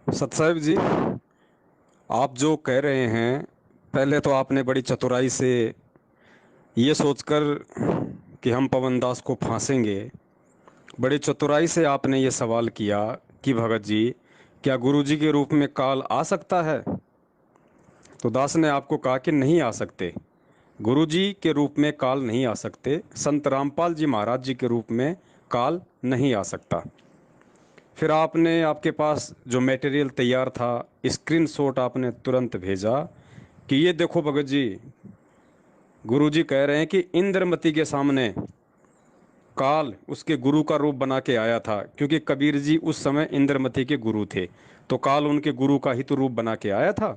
सतसाहिब जी, आप जो कह रहे हैं, पहले तो आपने बड़ी चतुराई से ये सोचकर कि हम पवन दास को फांसेंगे, बड़ी चतुराई से आपने ये सवाल किया कि भगत जी, क्या गुरुजी के रूप में काल आ सकता है? तो दास ने आपको कहा कि नहीं आ सकते। गुरुजी के रूप में काल नहीं आ सकते, संत रामपाल जी महाराज जी के रूप में काल नहीं आ सकता। फिर आपने, आपके पास जो मटेरियल तैयार था, स्क्रीनशॉट आपने तुरंत भेजा कि ये देखो भगत जी, गुरुजी कह रहे हैं कि इंद्रमती के सामने काल उसके गुरु का रूप बना के आया था, क्योंकि कबीर जी उस समय इंद्रमती के गुरु थे, तो काल उनके गुरु का ही तो रूप बना के आया था।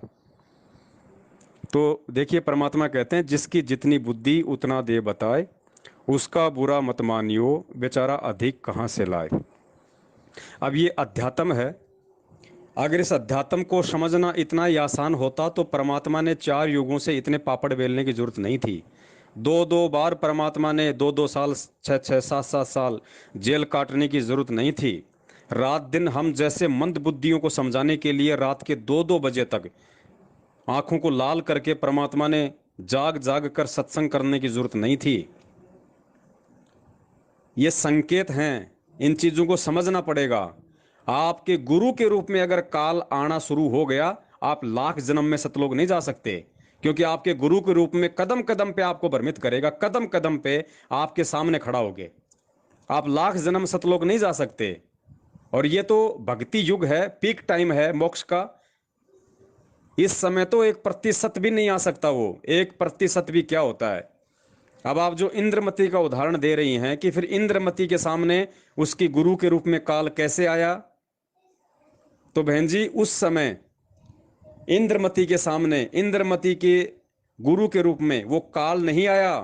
तो देखिए, परमात्मा कहते हैं जिसकी जितनी बुद्धि उतना दे बताए, उसका बुरा मत मानियो, बेचारा अधिक कहाँ से लाए। अब ये अध्यात्म है। अगर इस अध्यात्म को समझना इतना ही आसान होता तो परमात्मा ने 4 युगों से इतने पापड़ बेलने की जरूरत नहीं थी। दो दो बार परमात्मा ने 2-2 साल, 6-6, 7-7 साल जेल काटने की जरूरत नहीं थी। रात दिन हम जैसे मंद बुद्धियों को समझाने के लिए रात के 2-2 बजे तक आंखों को लाल करके परमात्मा ने जाग जाग कर सत्संग करने की जरूरत नहीं थी। ये संकेत हैं, इन चीजों को समझना पड़ेगा। आपके गुरु के रूप में अगर काल आना शुरू हो गया, आप लाख जन्म में सतलोक नहीं जा सकते, क्योंकि आपके गुरु के रूप में कदम कदम पे आपको भ्रमित करेगा, कदम कदम पे आपके सामने खड़ा होगे। आप लाख जन्म सतलोक नहीं जा सकते। और ये तो भक्ति युग है, पीक टाइम है मोक्ष का। इस समय तो 1% भी नहीं आ सकता। वो 1% भी क्या होता है। अब आप जो इंद्रमती का उदाहरण दे रही हैं कि फिर इंद्रमती के सामने उसकी गुरु के रूप में काल कैसे आया, तो बहन जी उस समय इंद्रमती के सामने इंद्रमती के गुरु के रूप में वो काल नहीं आया।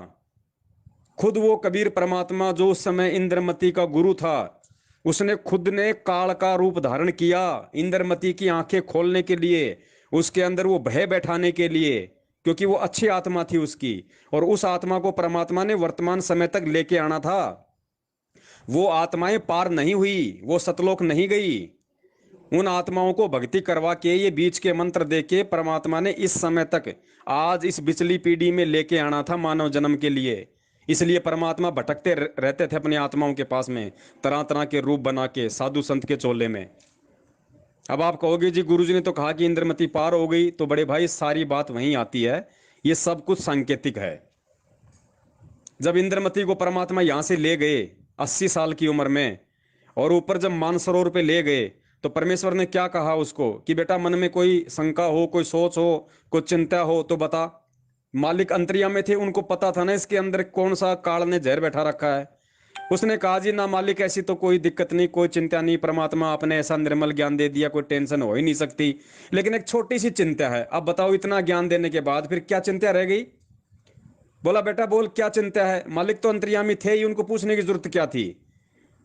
खुद वो कबीर परमात्मा जो उस समय इंद्रमती का गुरु था, उसने खुद ने काल का रूप धारण किया इंद्रमती की आंखें खोलने के लिए, उसके अंदर वो भय बैठाने के लिए, क्योंकि वो अच्छी आत्मा थी उसकी। और उस आत्मा को परमात्मा ने वर्तमान समय तक लेके आना था। वो आत्माएं पार नहीं हुई, वो सतलोक नहीं गई। उन आत्माओं को भक्ति करवा के, ये बीच के मंत्र दे के परमात्मा ने इस समय तक, आज इस बिचली पीढ़ी में लेके आना था मानव जन्म के लिए। इसलिए परमात्मा भटकते रहते थे अपनी आत्माओं के पास में, तरह तरह के रूप बना के साधु संत के चोले में। अब आप कहोगे जी गुरुजी ने तो कहा कि इंद्रमती पार हो गई, तो बड़े भाई सारी बात वहीं आती है। ये सब कुछ सांकेतिक है। जब इंद्रमती को परमात्मा यहां से ले गए 80 साल की उम्र में, और ऊपर जब मानसरोवर पे ले गए, तो परमेश्वर ने क्या कहा उसको कि बेटा मन में कोई शंका हो, कोई सोच हो, कोई चिंता हो तो बता। मालिक अंतर्यामी थे, उनको पता था ना इसके अंदर कौन सा काल ने जहर बैठा रखा है। उसने कहा जी ना मालिक, ऐसी तो कोई दिक्कत नहीं, कोई चिंता नहीं, परमात्मा आपने ऐसा निर्मल ज्ञान दे दिया, कोई टेंशन हो ही नहीं सकती। लेकिन एक छोटी सी चिंता है। अब बताओ, इतना ज्ञान देने के बाद फिर क्या चिंता रह गई? बोला बेटा बोल क्या चिंता है। मालिक तो अंतर्यामी थे ही, उनको पूछने की जरूरत क्या थी।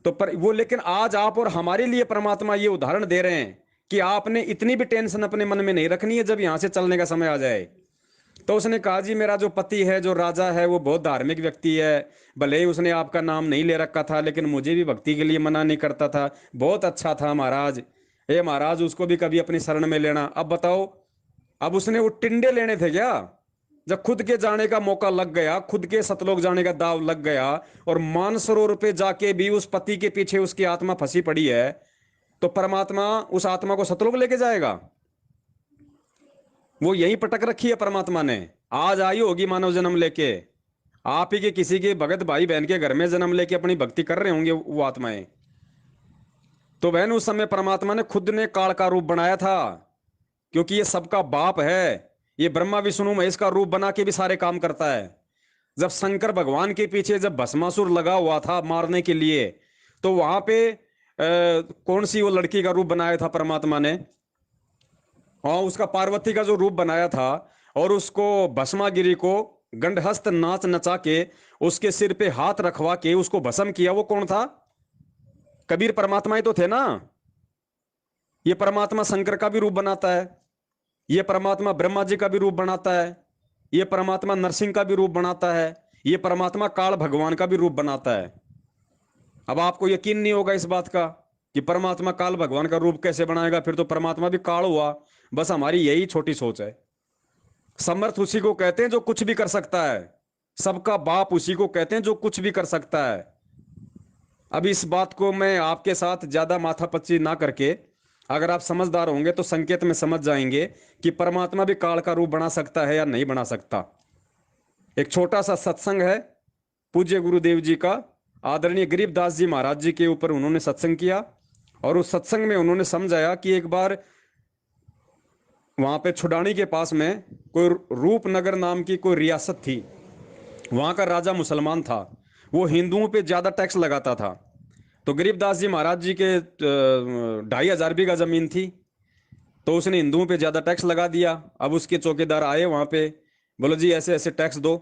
तो पर वो, लेकिन आज आप और हमारे लिए परमात्मा ये उदाहरण दे रहे हैं कि आपने इतनी भी टेंशन अपने मन में नहीं रखनी है जब यहां से चलने का समय आ जाए। तो उसने कहा जी मेरा जो पति है, जो राजा है, वो बहुत धार्मिक व्यक्ति है। भले ही उसने आपका नाम नहीं ले रखा था, लेकिन मुझे भी भक्ति के लिए मना नहीं करता था। बहुत अच्छा था महाराज। ए महाराज, उसको भी कभी अपनी शरण में लेना। अब बताओ, अब उसने वो टिंडे लेने थे क्या? जब खुद के जाने का मौका लग गया, खुद के सतलोक जाने का दाव लग गया, और मानसरोवर पे जाके भी उस पति के पीछे उसकी आत्मा फंसी पड़ी है, तो परमात्मा उस आत्मा को सतलोक लेके जाएगा? वो यहीं पटक रखी है परमात्मा ने। आज आई होगी मानव जन्म लेके, आप ही के किसी के भगत भाई बहन के घर में जन्म लेके अपनी भक्ति कर रहे होंगे वो आत्माएं। तो बहन उस समय परमात्मा ने खुद ने काल का रूप बनाया था, क्योंकि ये सबका बाप है। ये ब्रह्मा विष्णु महेश का रूप बना के भी सारे काम करता है। जब शंकर भगवान के पीछे जब भस्मासुर लगा हुआ था मारने के लिए, तो वहां पे कौन सी वो लड़की का रूप बनाया था परमात्मा ने? हाँ, उसका पार्वती का जो रूप बनाया था, और उसको भस्मागिरी को गंडहस्त नाच नचा के उसके सिर पे हाथ रखवा के उसको भस्म किया, वो कौन था? कबीर परमात्मा ही तो थे ना। ये परमात्मा शंकर का भी रूप बनाता है, ये परमात्मा ब्रह्मा जी का भी रूप बनाता है, ये परमात्मा नरसिंह का भी रूप बनाता है, ये परमात्मा काल भगवान का भी रूप बनाता है। अब आपको यकीन नहीं होगा इस बात का, कि परमात्मा काल भगवान का रूप कैसे बनाएगा, फिर तो परमात्मा भी काल हुआ। बस हमारी यही छोटी सोच है। समर्थ उसी को कहते हैं जो कुछ भी कर सकता है, सबका बाप उसी को कहते हैं जो कुछ भी कर सकता है। अब इस बात को मैं आपके साथ ज्यादा माथापच्ची ना करके, अगर आप समझदार होंगे तो संकेत में समझ जाएंगे कि परमात्मा भी काल का रूप बना सकता है या नहीं बना सकता। एक छोटा सा सत्संग है पूज्य गुरुदेव जी का, आदरणीय गरीबदास जी महाराज जी के ऊपर उन्होंने सत्संग किया, और उस सत्संग में उन्होंने समझाया कि एक बार वहां पे छुडानी के पास में कोई रूपनगर नाम की कोई रियासत थी। वहां का राजा मुसलमान था, वो हिंदुओं पे ज्यादा टैक्स लगाता था। तो गरीबदास जी महाराज जी के 2,500 बीघा जमीन थी, तो उसने हिंदुओं पे ज्यादा टैक्स लगा दिया। अब उसके चौकीदार आए वहां पे, बोलो जी ऐसे ऐसे टैक्स दो।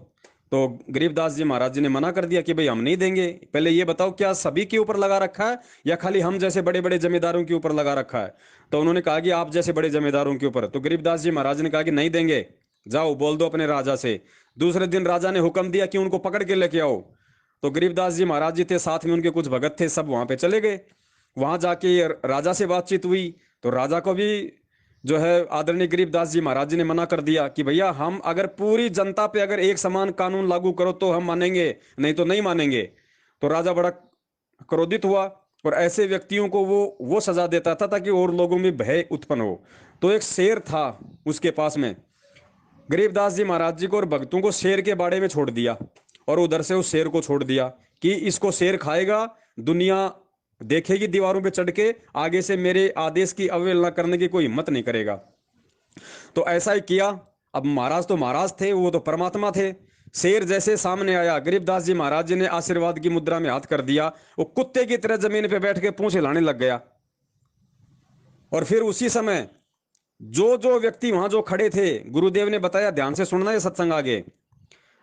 तो गरीबदास जी महाराज जी ने मना कर दिया कि भाई हम नहीं देंगे। पहले ये बताओ क्या सभी के ऊपर लगा रखा है या खाली हम जैसे बड़े बड़े जमींदारों के ऊपर लगा रखा है? तो उन्होंने कहा कि आप जैसे बड़े जमींदारों के ऊपर। तो गरीबदास जी महाराज ने कहा कि नहीं देंगे, जाओ बोल दो अपने राजा से। दूसरे दिन राजा ने हुक्म दिया कि उनको पकड़ के लेके आओ। तो गरीबदास जी महाराज जी थे, साथ में उनके कुछ भगत थे, सब वहां पे चले गए। वहां जाके राजा से बातचीत हुई, तो राजा को भी जो है आदरणीय गरीबदास जी महाराज जी ने मना कर दिया कि भैया हम अगर पूरी जनता पे अगर एक समान कानून लागू करो तो हम मानेंगे, नहीं तो नहीं मानेंगे। तो राजा बड़ा क्रोधित हुआ और ऐसे व्यक्तियों को वो सजा देता था ताकि और लोगों में भय उत्पन्न हो। तो एक शेर था उसके पास में, गरीबदास जी महाराज जी को और भक्तों को शेर के बाड़े में छोड़ दिया, और उधर से उस शेर को छोड़ दिया कि इसको शेर खाएगा, दुनिया देखेगी दीवारों पे चढ़ के, आगे से मेरे आदेश की अवहेलना करने की कोई हिम्मत नहीं करेगा। तो ऐसा ही किया। अब महाराज तो महाराज थे, वो तो परमात्मा थे। शेर जैसे सामने आया, गरीबदास जी महाराज जी ने आशीर्वाद की मुद्रा में हाथ कर दिया, वो कुत्ते की तरह जमीन पे बैठ के पूंछ हिलाने लग गया। और फिर उसी समय जो जो व्यक्ति वहां जो खड़े थे, गुरुदेव ने बताया, ध्यान से सुनना ये सत्संग आगे,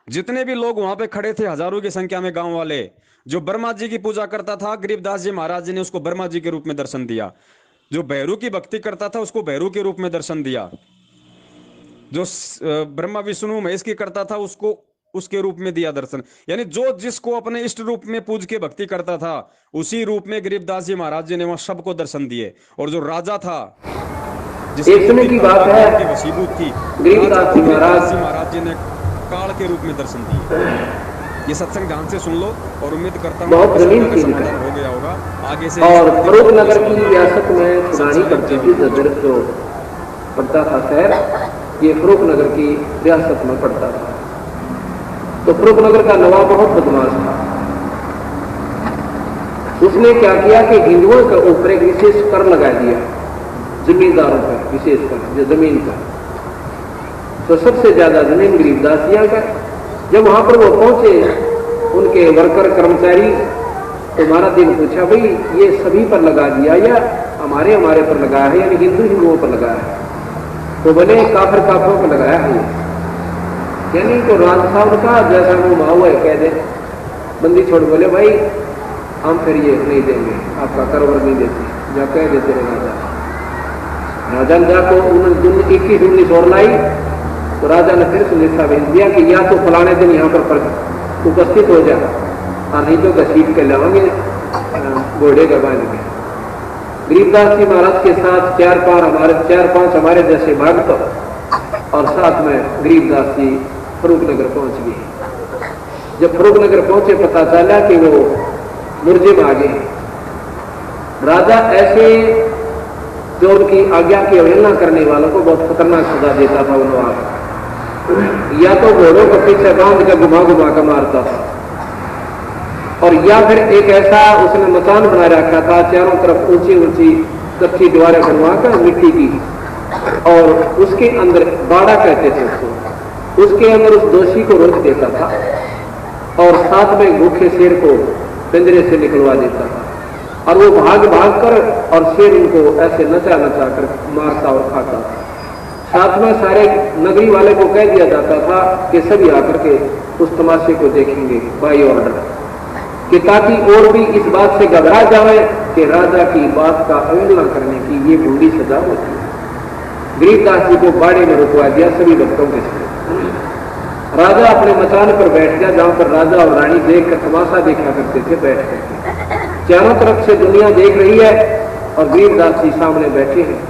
जितने भी लोग वहां पे खड़े थे हजारों की संख्या में गांव वाले, जो ब्रह्मा जी की पूजा करता था गरीबदास जी महाराज जी ने उसको ब्रह्मा जी के रूप में दर्शन दिया। जो भैरू की भक्ति करता था उसको भैरू के रूप में दर्शन दिया। जो ब्रह्मा विष्णु महेश की करता था उसको उसके रूप में दिया दर्शन। यानी जो जिसको अपने इष्ट रूप में पूज के भक्ति करता था उसी रूप में गरीबदास जी महाराज जी ने वहां सबको दर्शन दिए। और जो राजा था एक समय की बात है, वसीबूत थी, गरीबदास जी महाराज जी ने काल के रूप में दर्शन दिए। ये सत्संग ध्यान से सुन लो और उम्मीद करता हूँ बहुत जमीन थी समाधान हो गया होगा आगे से। और फरूख नगर की रियासत में छुड़ानी करती थी, जो पड़ता था शहर, ये फरूख नगर की रियासत में पड़ता था। तो फरूख नगर का नवाब बहुत बदमाश था। उसने क्या किया कि हिंदुओं के ऊपर एक विशेष कर लगा दिया, जमींदारों पर विशेष कर, जो जमीन का। तो सबसे ज्यादा जमीन गरीबदासिया का। जब वहां पर वो पहुंचे उनके वर्कर कर्मचारी, तो महाराज जी ने पूछा भाई ये सभी पर लगा दिया या हमारे पर लगाया है, यानी हिंदुओं पर लगाया है? तो बोले काफिरों पर लगाया है। यानी तो राजा साहब का जैसा वो माहौल है कह दे बंदी छोड़, बोले भाई हम फिर ये नहीं देंगे, आपका करवर नहीं देते, या कह देते रहे राजा ने जाको उन्होंने 21 और लाई। तो राजा ने फिर सुनिश्चित भेज दिया कि या तो फलाने दिन यहाँ पर उपस्थित हो जा, नहीं तो घसीट के लाओगे घोड़े का बांध के। गरीबदास जी महाराज के साथ 4-5 हमारे जैसे भक्त, और साथ में गरीबदास जी फरूख नगर पहुंच गए। जब फरूख नगर पहुंचे पता चला कि वो मुर्जिम आ गए। राजा ऐसे जो उनकी आज्ञा की अवहेलना करने वालों को बहुत खतरनाक सजा देता था। उन्होंने या तो घोड़ों को पीछे बांध कर घुमा कर मारता था, और या फिर एक ऐसा उसने मकान बना रखा था, चारों तरफ ऊंची ऊंची कच्ची दीवारें बनवाकर मिट्टी की, और उसके अंदर बाड़ा कहते थे उसको, उसके अंदर उस दोषी को रोक देता था, और साथ में भूखे शेर को पिंजरे से निकलवा देता था, और वो भाग कर और शेर उनको ऐसे नचा कर मारता और खाता था। साथ में सारे नगरी वाले को कह दिया जाता था कि सभी आकर के उस तमाशे को देखेंगे बाई ऑर्डर, कि ताकि और भी इस बात से घबरा जाए कि राजा की बात का अवहेलना करने की ये बूढ़ी सजा होती है। गरीबदास जी को बाड़े में रुकवा दिया सभी भक्तों के साथ। राजा अपने मचान पर बैठ गया, जहां पर राजा और रानी देख कर तमाशा देखा करते थे बैठ करके। चारों तरफ से दुनिया देख रही है और गरीबदास जी सामने बैठे हैं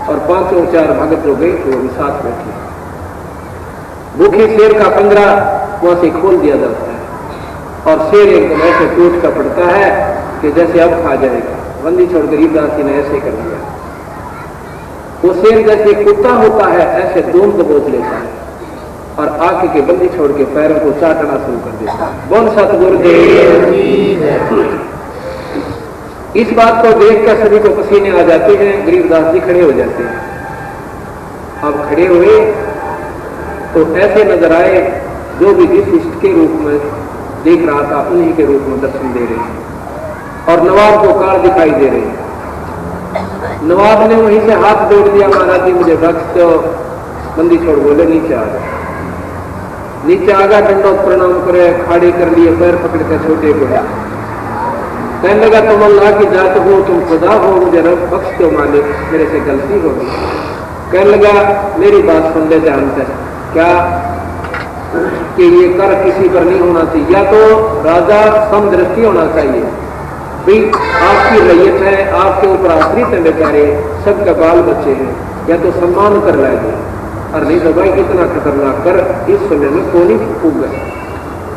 और 5 4 भगत जो गए थे वो भी साथ बैठे हैं। भूखे शेर का पंजरा वहां से खोल दिया जाता है और शेर एकदम ऐसे टूट का पड़ता है कि जैसे अब खा जाएगा। बंदी छोड़ गरीबदास जी ने ऐसे कर दिया। वो शेर जैसे कुत्ता होता है ऐसे दोन दबोच लेता है और आके के बंदी छोड़ के पैरों को चाटना शुरू कर देता है। बोल सतगुरुदेव। इस बात को देखकर सभी को पसीने आ जाते हैं। गरीबदास जी खड़े हो जाते हैं। अब खड़े हुए तो ऐसे नजर आए जो भी जिस इष्ट के रूप में देख रहा था उन्हीं के रूप में दर्शन दे रहे हैं और नवाब को कार दिखाई दे रहे हैं। नवाब ने वहीं से हाथ जोड़ दिया, महाराज जी मुझे बख्श दो। बंदी छोड़ बोले नीचे आ गया। नीचे आ गया, दंडोत प्रणाम करे, खाड़ी कर लिए, पैर पकड़ कर छोटे को कहने लगा तुम अल्लाह की जात हो, तुम खुदा हो, मुझे रब बख्श दो मालिक, मेरे से गलती हो गई। कहने लगा मेरी बात सुन ले ध्यान से, क्या कि ये कर किसी पर नहीं होना चाहिए, या तो राजा समदृष्टि होना चाहिए भाई, आपकी रैयत है, आपके ऊपर आश्रित है बेचारे, सबका बाल बच्चे हैं, या तो सम्मान कर लाएंगे और नहीं तो भाई इतना खतरनाक कर इस समय में कौन ही फूक गए।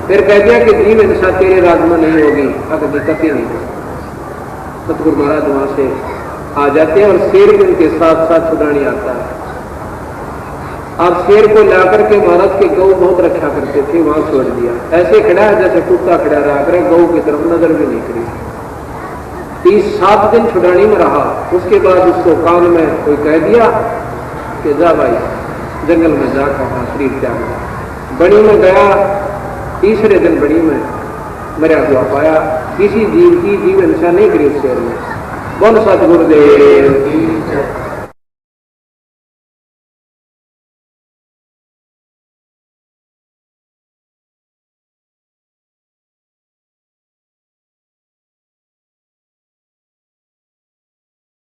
फिर कह दिया कि जीव हिंसा तेरे राज में नहीं होगी, अगर दिक्कत ही नहीं। सतगुरु महाराज वहां से आ जाते हैं और शेर भी उनके साथ साथ छुड़ाने आता है। अब शेर को लाकर के महाराज के गौ बहुत रक्षा करते थे, वहां छोड़ दिया। ऐसे खड़ा है जैसे कुत्ता खड़ा रहा करे, गौ की तरफ नजर भी नहीं करी। 7 दिन छुड़ानी में रहा। उसके बाद उसको कान में कोई कह दिया कि जा भाई जंगल में जाकर अपना शरीर त्याग। बड़ी में गया, तीसरे दिन बड़ी में मरा हुआ पाया। किसी जीव की जीव हिंसा नहीं करी उस शेर में। बोल सतगुरुदेव।